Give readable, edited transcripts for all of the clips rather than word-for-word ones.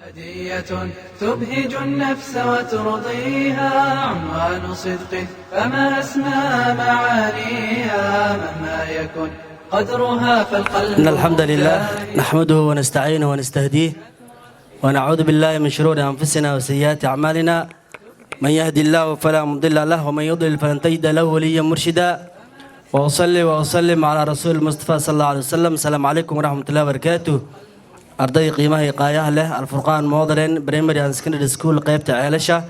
هدية تبهج النفس وترضيها عنوان صدق فما أسمى معانيها مهما يكن قدرها فالقلب. إن الحمد لله نحمده ونستعينه ونستهديه ونعوذ بالله من شرور أنفسنا وسيئات أعمالنا من يهدي الله فلا مضل له ومن يضلل فلن تجد له وليا مرشدا وأصلي وأسلم على رسول المصطفى صلى الله عليه وسلم. السلام عليكم ورحمة الله وبركاته. أرضي قيمة قاية له الفرقان مودرن بريمري أند سكندري سكول قيبة عيلشة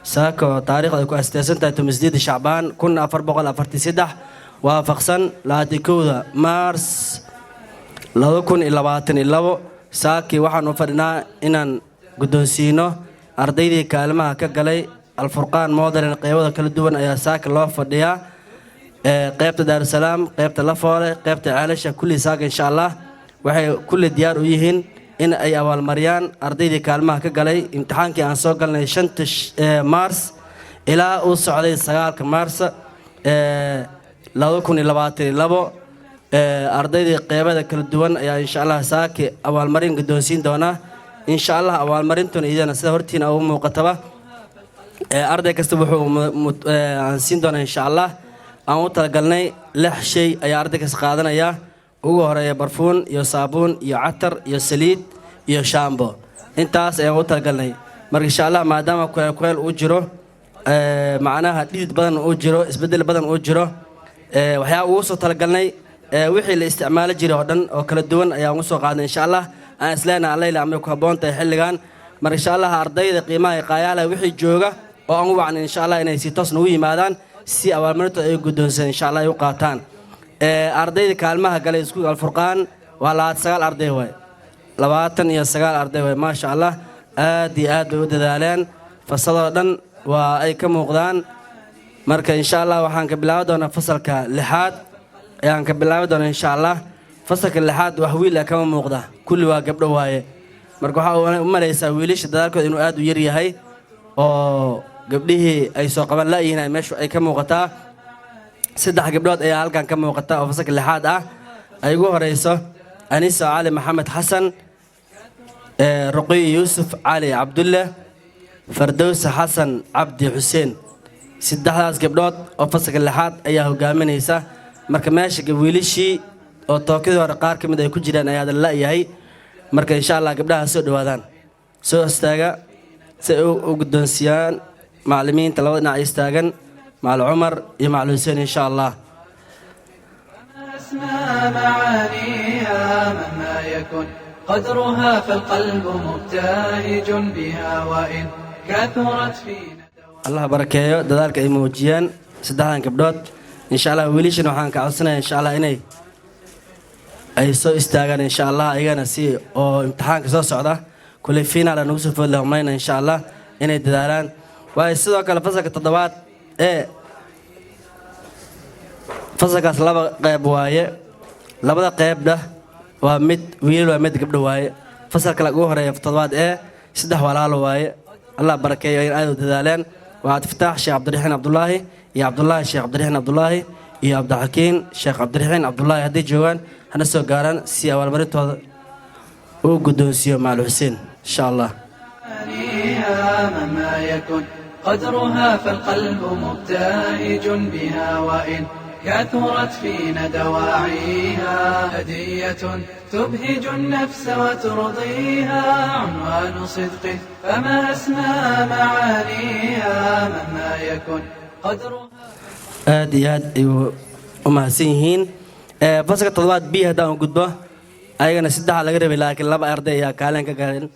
ساكو تاريخ أكو أستيسنتا تمزديد شعبان كنا أفر بقول أفرتي سدح وافقسن لاتيكودا مارس لوكن إلا باتن إلا ساكي وحن وفرنا إنن قدوسينو أرضي كلمة كجلي الفرقان مودرن قيودة كل دون أيا ساك الله فرديا قيبة دار السلام قيبة لفولة قيبة عيلشة كل ساك إن شاء الله وحي كل ديار ويهن إن أي أول مريان أرضي كلمة كجلي امتحان كي أنسوقلنا شنتش مارس إلى أوسع عليه سجال مارس لوكن إلا باتن إلا أرضي قيبة كل دون أيا إن شاء الله ساك أول مرين قدوسين دونا إن شاء الله أول مرين تون إذا نسهرتين أو مقتبة أرضي كستبحوا أنسين دونا إن شاء الله أنا تلقلني لح شيء أي أرضي كسقادنا يا هو هراء برفون يا صابون يا عطر يا سليد يا شامبو إنتاس أنا تلقلني مر إن شاء الله ما دام كويل أجره معناها تريد بدن أجره إسبدل بدن أجره وحيا وصل تلقلني وحي الاستعمال جري هذن أو كل الدون يا وصل قادنا إن شاء الله أنا سلنا عليه لعمل كهبون تحلقان مر إن شاء الله أرضي قيمة قايلة وحي جوجا وأنو عن إن شاء الله إن يسيطس نوي مادان سي أول مرة يقدون إن شاء الله يقاتان أرضي كلمة قال يسكت الفرقان ولا تسال أرضي هو لباتن يسال أرضي هو ما شاء الله آدي ودالين فصلنا وأي كم وقدان مرك إن شاء الله وحنك بلاودنا فصل كلحاد يعني كبلاودنا إن شاء الله فصل كلحاد وحويل كم وقدا كل واجب رواية مرك وما ليس ويلش ذلك إنه آد ويري هاي أو قبله أي سوق قبل لا هنا مش أي كم وقتا سدح قبلات أي هالكان كم وقتا وفصل كلحاد أيقوه رئيسه أنيس علي محمد حسن رقي يوسف علي عبد الله فردوس حسن عبد حسين سدحاس قبلات وفصل كلحاد أيه قامن إيسا مرك ماشي قبيلشي أو توكيد ورقار كم ده يكون جيران أيه هذا لا يهي مرك إن شاء الله قبلها سود وادان سو استاجا سو قدنسيان معلمين تلونا يستاجن مع العمر مع الحسين إن شاء الله. أسمى معانيها مهما يكن قدرها فالقلب مبتهج بها وإن كثرت فينا. الله بركة ذلك أي موجيان سدحان كبدات إن شاء الله وليش نوحان كعصنا إن شاء الله إني أي سو استاجن إن شاء الله أيها نسي أو امتحان كسر صعدة كل فينا على نوصف اللهمين إن شاء الله إني تداران ويصير كلا فصل التضباط فصل كاس لبا قيب وايه لبا قيب ده ومد ويل ومد قبل وايه فصل كلا جوهر في التضباط سدح ولا وايه الله بركة يا أيها تداران وهتفتح شيخ عبد الرحمن عبد الله يا عبد الله شيخ عبد الرحمن عبد الله يا عبد الحكيم شيخ عبد الرحمن عبد الله هدي جوان هنسوا قارن سي أول مرة وقدون سيو مع الحسين إن شاء الله. مهما يكن قدرها فالقلب مبتهج بها وإن كثرت فينا دواعيها هدية تبهج النفس وترضيها عنوان صدق فما أسمى معانيها مهما يكن قدرها. آد ومحسنين فسق التضوات بيها دام قدبه أيضا سدح على قرب لكن لبا أرضي يا كالن كقالن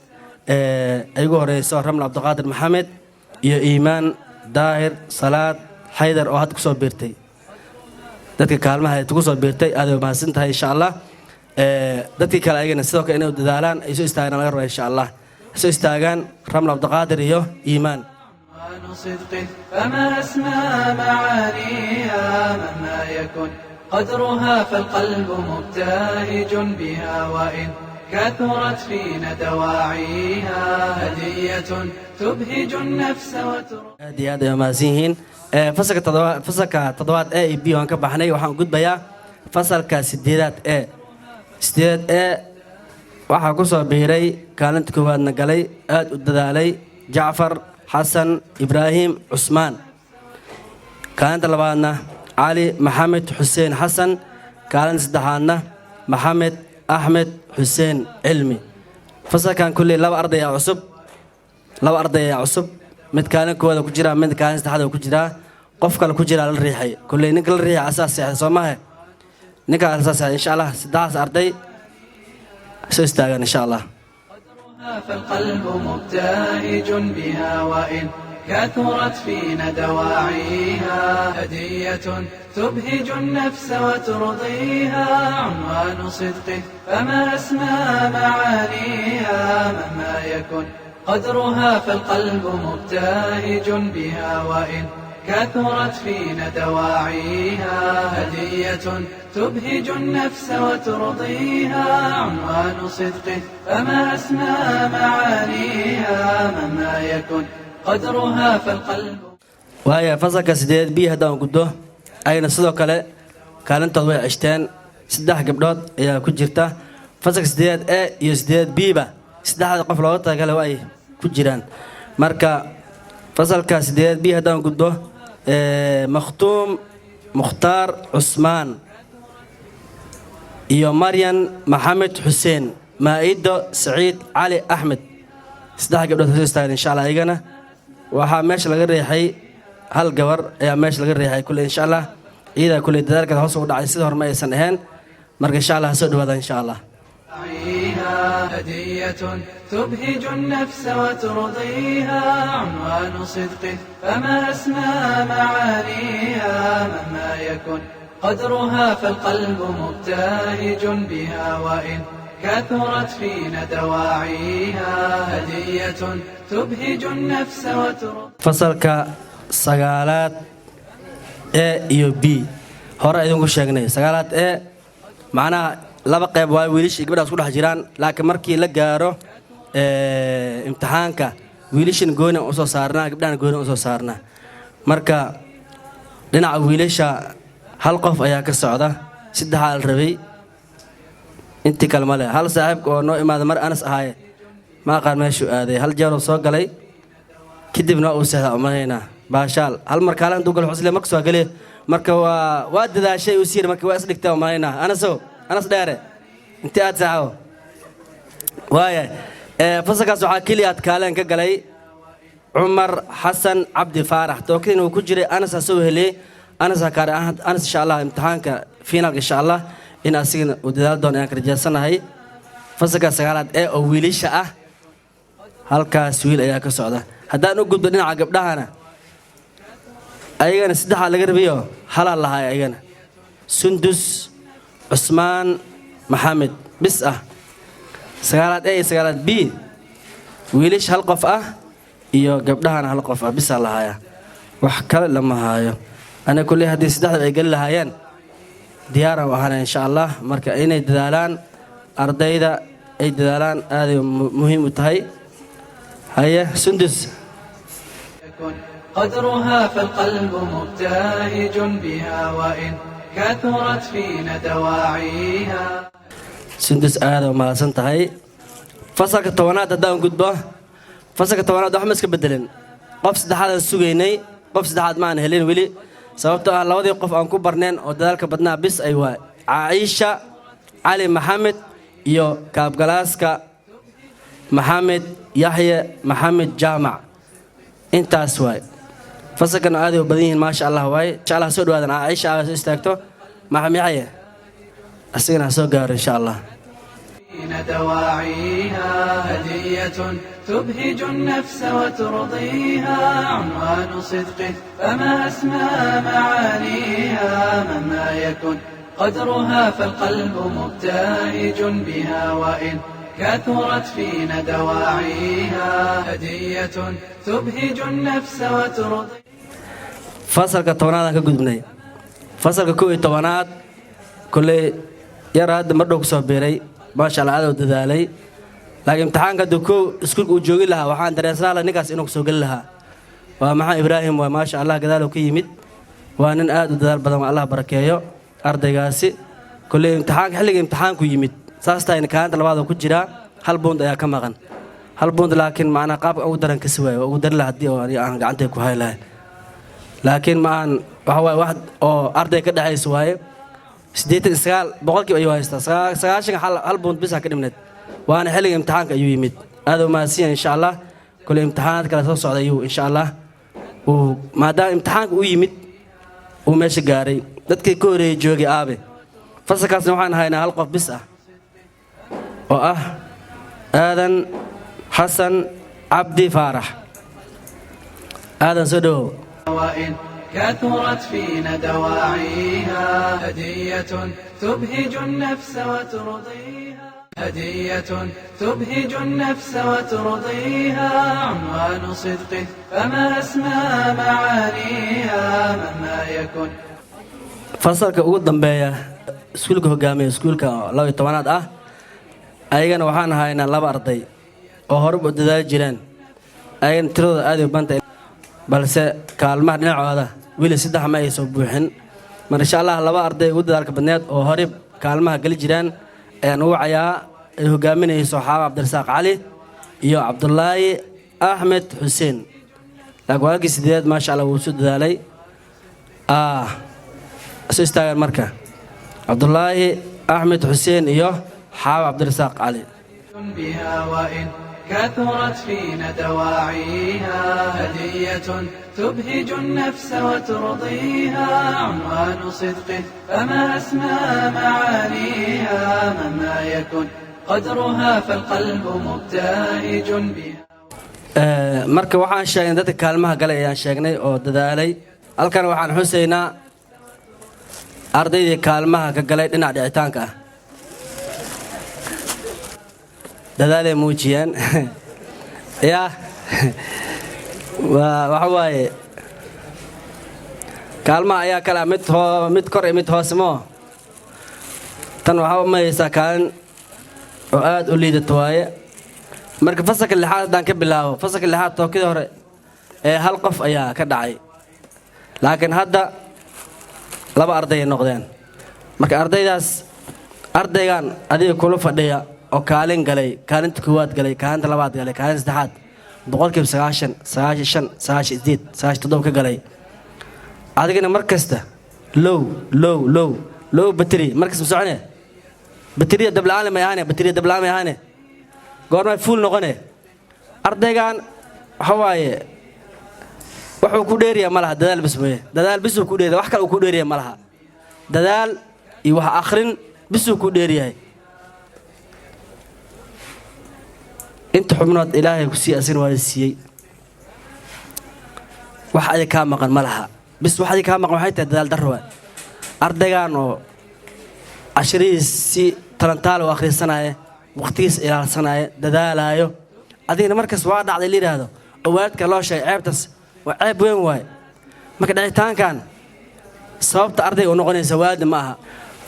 أيقو رئيس رمل عبد القادر محمد يا إيمان داهر صلاة حيدر أو هاد كسر بيرتي dadka kaalmaha ay tugu soo beertay aad u mahadsantahay insha Allah dadka kale ayagana sidoo kale inay u dadaalaan ay soo istaagaan laga rabo insha Allah soo istaagaan Ramla Abdulqaadir iyo Iimaan صدق فما أسمى معانيها مهما يكن قدرها فالقلب مبتهج بها وإن كثرت فينا دواعيها هدية تبهج النفس وترضي هذا يا مازيهين فصلك تضوات A B وأنك بحني وحن قد بيا فصلك سديدات A waxaa ku soo biiray kaalinta koowaadna galay aad u dadaalay jacfar xasan ibraahim cusmaan. kaalinta labaadna cali maxamed xuseen xasan. kaalinta saddexaadna maxamed axmed xuseen cilmi. fasalkan kulley laba arday ayaa cusub mid kaalin koowaada ku jira mid kaalin saddexaad ku jiraa qof kale ku jiraa la riixay kulley ninka la riixay asaas seexday soo maahe ninka asaas seexday insha allah saddexdaas arday soo istaagan insha allah. فالقلب مبتهج بها وإن كثرت فينا دواعيها هدية تبهج النفس وترضيها عنوان صدق فما أسمى معانيها مهما يكن قدرها فالقلب مبتهج بها وإن كثرت فينا دواعيها هدية تبهج النفس وترضيها عنوان صدق فما أسمى معانيها مهما يكن قدرها فالقلب. وهي فصلك سديد بي هدان قدو أين sidoo kale kaalintood way cishteen 3 gabdhood ayaa ku jirta fasalka 8A iyo 8B ba 3 qof looga tagay way ku jiraan marka fasalka 8B hadaan gudbo مختوم مختار عثمان iyo Maryan Maxamed Xuseen Maaido Saciid Ali Ahmed 3 gabdhood soo istaageen insha Allah ayagana waxa meesha laga riixay hal gabar ayaa meesha laga riixay kulli insha Allah iyada kulli dadaalka hoos u dhacay sida horma aysan ahayn marka insha Allah soo dhawaada insha Allah. هدية تبهج النفس وترضيها عنوان صدق فما أسمى معانيها مهما يكن قدرها فالقلب مبتهج بها وإن كثرت فينا دواعيها هدية تبهج النفس وترضيها. فصلك سقالات A iyo B hore idinku sheegnay saqalaad A macnaha laba qayb waa wiilish gabadhaas ku dhex jiraan laakiin markii la gaaro imtixaanka wiilishin gooni u soo saarnaa gabdhahan gooni u soo saarnaa marka dhinaca wiilasha hal qof ayaa ka socda saddexaal rabay intii kale male hal saaxiibka oo noo imaada mar Anas ahaaye ma aqaan meeshuu aaday hal jeer oo soo galay kadibna uu seexday umaynaa baashaal hal mar kaalan dugal xusle marka soo galay marka waa dadaashay uu siir marka waa isdhigtaa umaynaa Anas dheere inta aad saaco waaya fasalkaas waxaa kaliya aad kaaleen ka galay Umar Xasan Cabdi Faarax tookin uu ku jiray Anas soo helay Anas kaar Anas insha Allah imtixaanka final insha Allah in asigana uu dadaal doon aan ka rajaysanahay fasalka sagaalaad ee oo wiilisha ah halkaas wiil ayaa ka socda haddaan u gudbo dhinaca gabdhahana ayagana saddex laga rabiyo halal lahay ayagana Sundus Usmaan Maxamed bis ah sagaalaad A sagaalaad B wiilish hal qof ah iyo gabdhahana hal qof ah bis lahaya wax kale lama haayo ana kulli hadii saddexda ay gal lahayeen diyaar ah waxaan insha Allah marka inay dadaalaan ardayda ay dadaalaan aad muhiim u tahay haya Sundus قدرها فالقلب مبتهج بها وإن كثرت فينا دواعيها. Sundus aad ma san tahay fasalka 10aad hadaan gudbo fasalka 10aad wax ma iska bedelan qof saddexaad sugeynay qof saddexaad ma aan helin wali sababtoo ah labadii qof aan ku barneen oo dadaalka badnaa bis ay waa Aisha Ali Maxamed iyo kaabgalaaska Maxamed Yahya Maxamed Jaamac intaas waay fasalkan aad u badan yihiin ma sha Allah waay insha Allah soo dhawaadana Aisha soo istaagto Maxamed Yahya asigana soo gaaro insha Allah. دواعيها هدية تبهج النفس وترضيها عنوان صدق فما أسمى معانيها مهما يكن قدرها فالقلب مبتهج بها وإن كثرت فينا دواعيها هدية تبهج النفس وترضيها. فصلك 10aad ka gudbnay fasalka 11aad kulli yar hadda mar dhow ku soo beeray ما شاء الله هذا دلالي لكن امتحان كدكو اسكول وجوجي لها وحان درسنا لها نكاس إنه سوق لها ومع إبراهيم وما شاء الله كذا لو كيمد وأنا آد دلال بدم الله بركيه أرض جاسي كل امتحان حلق امتحان كيمد ساستين كانت البعض كجرا hal buund ayaa ka maqan hal buund laakiin macnaa qaabka ugu daran kasi waayo ugu dari laha haddii oo aan gacantay ku hay lahay laakiin ma aan waxa waaye wax oo arday ka dhexaysa waaye 89 boqolkiiba ayuu haystaa 9 hal buund bisa ka dhimneed waana xilliga imtixaanka ayuu yimid aad u mahadsan insha Allah kule imtixaanaad kala soo socda ayuu insha Allah maadaama imtixaanka u yimid uu meesha gaaray dadkii ka horeeyay joogay aabe fasalkaasna waxaan haynaa hal qof bis ah oo ah aadan xasan cabdi faarax aadan soo dhawow كثرت فينا دواعيها هدية تبهج النفس وترضيها هدية تبهج النفس وترضيها عنوان صدق فما أسمى معانيها مهما يكن fasalka ugu dambeeya iskuulka hogaamiya iskuulka 12aad ah ayagana waxaan haynaa laba arday oo horub u dadaal jireen ayagana tiradooda aad u bantay balse kaalmaha dhinacooda wili 3 ma ay soo buuxin mar insha Allah laba arday ugu dadaalka badneed oo horib kaalmaha gali jireen ayaan ugu cayaa ay hogaaminayso Xaaba Cabdirasaaq Cali iyo Cabdullaahi Ahmed Xuseen lagwaagii sideed ma sha Allah wuu soo dadaalay استاغر مركا عبد الله احمد حسين iyo حاو عبد الرزاق علي بها وإن كثرت فينا دواعيها هدية تبهج النفس وترضيها عنوان صدق فما أسمى معانيها مهما يكن قدرها فالقلب مبتهج بها marka waxaan sheegnay dadka kaalmaha galay ayaan sheegnay oo dadaalay halkan waxaan xuseynaa ardaydii kaalmaha ka galay dhinaca dhicitaanka ah dadaalay muujiyeen yaa waxa waaye kaalmaha ayaa kala mid kor iyo mid hoose moo tan waxaa u mayaysaa kaalin oo aad u liidato waaye marka fasalka 6 haddaan ka bilaabo fasalka 6 tookidii hore ee hal qof ayaa ka dhacay laakiin hadda laba arday noqdeen marka ardaygan adiga kula fadhiya oo kaalin galay kaalinta koowaad galay kaalinta labaad galay kaalinta saddexaad boqolkiiba 97 ka galay adigana markasta low battery markasta socone battery dablaan ma yaane goorma full noqone ardaygan waxa waaye wuxuu ku dheeriyaa malaha dadaal bismay dadaal bisuu ku dheeriyaa wax kale uu ku dheeriyaa malaha dadaal iyo wax akhrin bisuu ku dheeriyaa inta xubnood ilaahay ku sii asin waa siiyay wax ay ka maqan malaha bis wax ay ka maqan waxay tahay dadaal darro ardaygan oo ashriisi talantaal oo akhrisanaya waqtigiis ilaalsanaya dadaalayo adigna markaas waa dhacday liiraado oo waalidka loo sheegay ceebtas waa ceeb weyn waay marka dhicitaankan sababta ardayga u noqonaysa waalid ma aha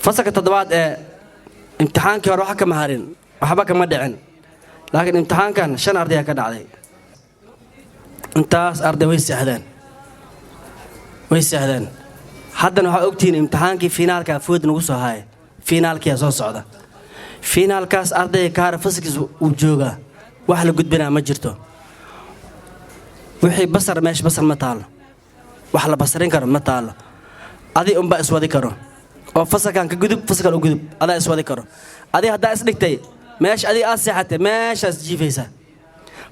fasalka 7aad ee imtixaankii hore waxa kama harin waxba kama dhicin laakiin imtixaankan 5 arday ka dhacday intaas arday way saahdeen haddana waxa ogtiin imtixaankii finaalka food nagu soo haay finaalkii soo socda finaalkaas ardayga ka har fasalkiisa uu jooga wax la gudbina ma jirto wixii basar ma taalo wax la basarin karo ma taalo adi umba iswadi karo oo fasalkan ka gudub fasalkan u gudub adaa iswadi karo adi hadda is dhigtay meesh adi aad seexatay meeshaas jiifaysa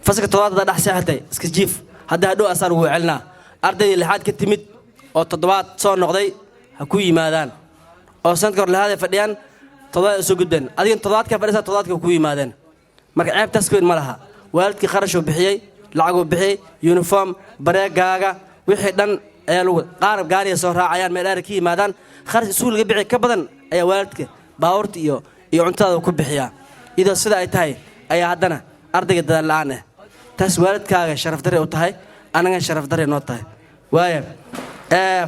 fasalka 7aad dhax seexatay iska jiif hadda hadhow asaan ugu celnaa ardayda 6aad ka timid oo 7aad soo noqday ha ku yimaadaan oo sanadka hor lahaad fadhiyaan 7aad soo gudbeen adiga 7aad ka fadhiisa 7aad ka ku yimaadeen marka ceebtaas weyn ma laha waalidkii kharash uu bixiyay lacag uu bixiyay uniform bareegaaga wixii dhan ayaa lagu qaarab gaariga soo raacayaan meel dheer ka yimaadaan kharash isuul laga bixi ka badan ayaa waalidka baawurta iyo cuntada ku bixiya idoo sida ay tahay ayaa haddana ardayga dadaal la'aan ah taas waalidkaaga sharaf darre u tahay anaga sharaf darre noo tahay waaye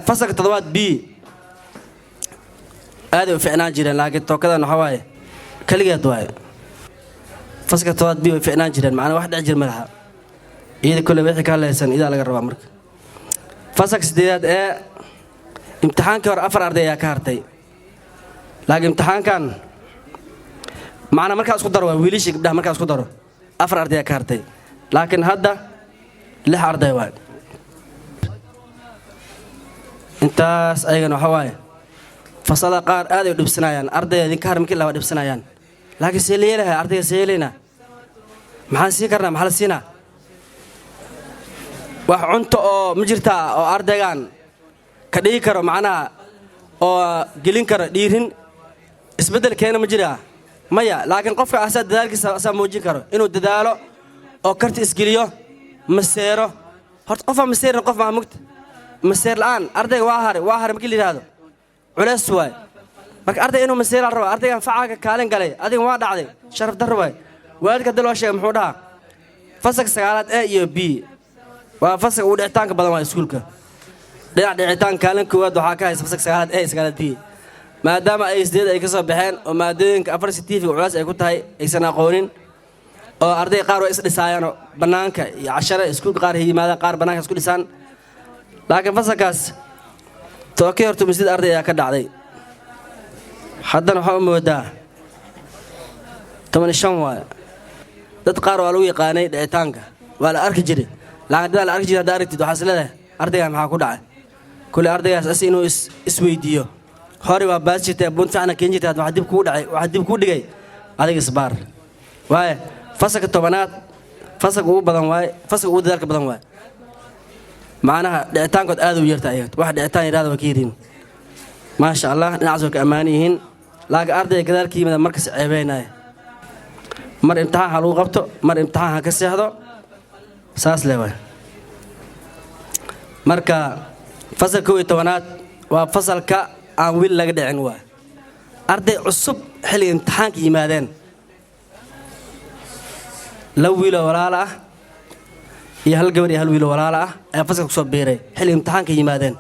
fasalka 7aad B aad u fiicnaan jireen laakiin tookadan waxa waaye kaligeed waaye fasalka 7aad B way fiicnaan jireen macna wax dhici jir ma laha iyada kale wixii ka leesan ida laga rabaa marka fasalka 8aad ee imtixaankii hore 4 arday ayaa ka hartay laakiin imtixaankan معنا مركز قدر ويليش قبلها مركز قدر أفر أرضية كارتي لكن هذا له أرضية واحد أنت أيضا حواي فصل قار هذا يدب سنايان أرضية ذكر ممكن لا يدب سنايان لكن سيلي لها أرضية سيلينا محل سيكرنا محل سينا وعنت أو مجرتا أو أرضيان كدي كرو معنا أو جلين كرو ديرين اسبدل كأنه مجرا مايا لكن قف أسد ذلك ساموجي كرو إنه دداله أو كرت إسقليه مسيره هرت قف مسير قف مع مكت مسير الآن أرضي واهر مكلي هذا ولا سواي بك أرضي إنه مسير الروا أرضي فعاك كالين قلي أرضي واحد عادي شرف درواي وارد كدلوا شيء محودها فسق سجالات A B وفسق ودعتانك بدل ما يسولك دعتان كالين كواد وحكاية فسق سجالات A سجالات B ما دام أي سديد أي كسب بحين وما دينك أفرستي في وعلاس أي كنت هاي أي سنة قوانين أو أرضي قارو إسد سايانو بنانك 10 سكول قار هي ماذا قار بنانك سكول لسان لكن فسقاس توكي هرتو مسجد أرضي يا كدا علي حدا نحوم ودا تمن الشموع dad qaar waa lagu yaqaanay dhicitaanka waa la arki jiray laakiin la arki jiray daarigtid waxa isleedahay ardayga maxaa ku dhacay kulli ardaygaas as inuu isweydiyo hore waa baasjitay buntaana keenjitay waxa dib ku dhacay waxa dib ku dhigay adiga isbaar waay fasalka tobanaad fasalka ugu badan waay fasalka ugu dadaalka badan waay macnaha dhicitaankood aad u yartay wax dhicitaan yiraahdo wakiirin ma sha Allah dhinacaas ka amaanihiin laakiin ardayga gadaalka yimid markas ceebeynay mar imtixaan ha lagu qabto mar imtixaan ha ka seexdo saas leeyahay marka fasalka 12aad waa fasalka aan wiil laga dhicin waa arday cusub xilli imtixaanka yimaadeen la wiil walaal ah iyo hal gabar iyo hal wiil walaal ah ayaa fasalka ku soo biiray xilli imtixaanka yimaadeen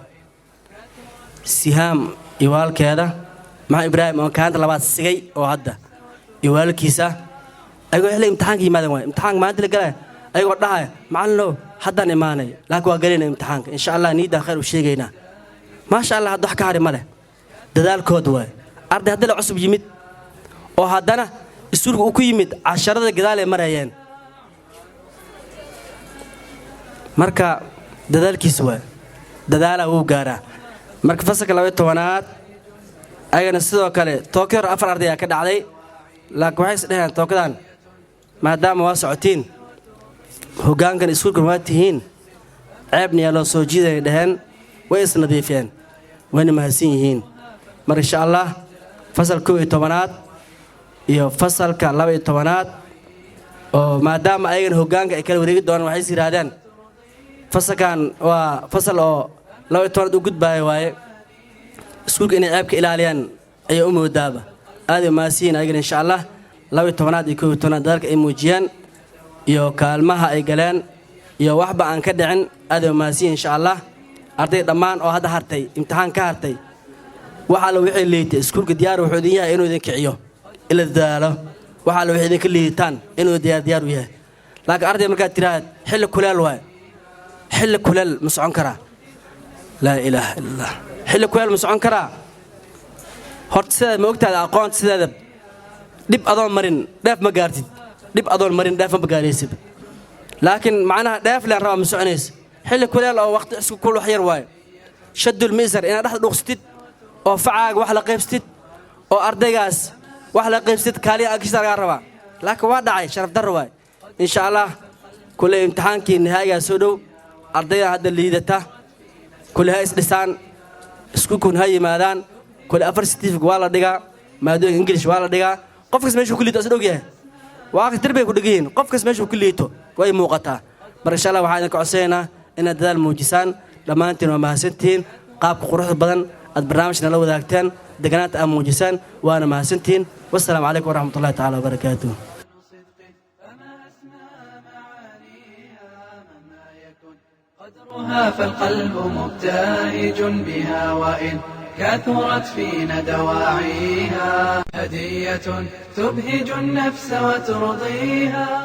sihaam iyo walkeeda maxaa ibraahim oo kaanta labaad sigay oo hadda iyo walkiisa ayagoo xilli imtixaanka yimaadeen waay imtixaanka maanta la galay ayagoo dhahay macallinow haddaan imaanay laakiin waa galinay imtixaanka insha Allah niida khayr u sheegaynaa ma sha Allah hadda wax ka hari ma leh dadaalkood waay arday hadda la cusub yimid oo haddana isuulku ku yimid casharada gadaal ay marayeen marka dadaalkiis waay dadaala uu gaaraa marka fasalka 12aad ayagana sidoo kale Tokyo 4 arday ka dhacday laakiin waxay isdhaheen Tokyodan maadaama waa socotiin hoggaankan iskuulka waa tihiin ceebniya loo soo jiiday dhaheen way isnadiifeen wayna mahadsan yihiin mar insha Allah fasalka 12aad iyo fasalka 12aad oo maadaama ayagana hoggaanka ay kala wareegi doonaan waxay yiraahdeen fasalkan waa fasal oo 12aad u gudbaayo waaye iskuulka inay ceebka ilaaliyaan ay u moodaaba aad ma siin ayagana insha Allah 12aad iyo 12aad dadka ay muujiyaan iyo kaalmaha ay galeen iyo waxba aan ka dhicin aad ma siin insha Allah arday dhamaan oo hadda hartay imtixaan ka hartay waxa la wixii leeytay iskuulka diyaar wuxuu idin yahay inuu idin kiciyo ila daalo waxa la wixii idin ka leeytaan inuu diyaar u yahay laakiin arday marka tiraad xilli kuleel waay xilli kuleel ma socon kara la ilaaha illa xilli kuleel ma socon kara horta sida ma ogtahay aqoon sideeda dib adoon marin dheef ma gaartid dib adoon marin dheef ma gaaraysid laakiin macnaha dheef leen raba ma soconays xilli kuleel oo waqti isku kul wax yar waay shadul miisar ina dhaxda dhuqstid oo facaaga wax la qaybstid oo ardaygaas wax la qaybstid kaaliya agista laga raba laakiin waa dhacay sharaf dar waay insha Allah kulli imtixaankii nihaaga soo dhow ardayda hadda liidata kulli ha isdhisaan isku kun ha yimaadaan kulli afar certificate waa la dhigaa maadooyinka English waa la dhigaa qofkas meeshu ku liito asoo ogyahay waa ka tarbiyay ku dhigeen qofkas meeshu ku liito way muuqataa mar insha Allah waxaan ka codsaynaa in dadaal muujisaan dhamaantiin waa mahadsantiin qaabka quruxda badan ad barnaamijna la wadaagtaan deganaanta aad muujisaan waana mahadsantiin wassalaamu calaykum waraxmatullaahi tacaala wabarakaatuh قدرها فالقلب مبتهج بها وإن كثرت فينا دواعيها هدية تبهج النفس وترضيها